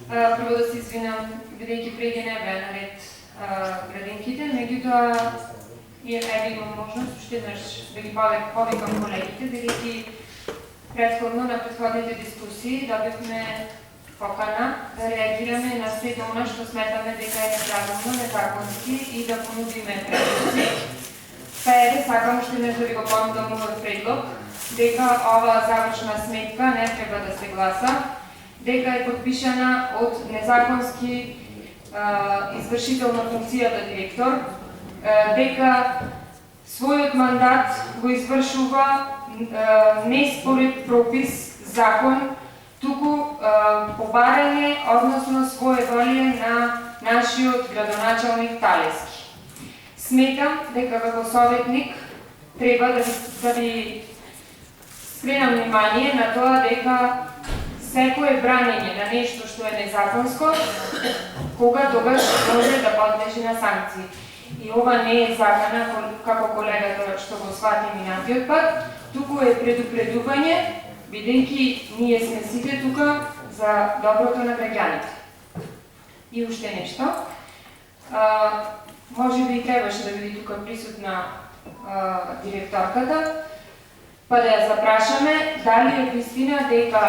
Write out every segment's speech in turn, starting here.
Прво да се извинам, бидејќи преди не беа наред градинките, меѓутоа имам можност уште еднаш да ги повикам колегите, бидејќи претходно на претходните дискусии добивме покана да реагираме на сето она што сметаме дека е неправилно, незаконски и да понудиме предлози. Па еве сакам уште еднаш да ви го понудам овој предлог, дека оваа завршна сметка не треба да се гласа, дека е подпишана од незаконски извршител на функцијата директор, дека својот мандат го извршува не според пропис, закон, туку по барање, односно своеволие на нашиот градоначалник Талески. Сметам дека како советник треба да ви скренам внимание на тоа дека секое бранење на нешто што е незаконско, кога тогаш може да подлежи на санкции. И ова не е закана, како колегата што го свати минатиот пат, туку е предупредување, бидејќи ние сме сите тука за доброто на граѓаните. И уште нешто. Може би требаше да биде тука присутна директорката, па да ја запрашаме дали е вистина дека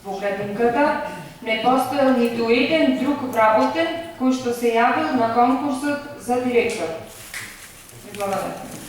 во градинката не постоел ниту еден друг вработен кој што се јавил на конкурсот за директор. Благодарам.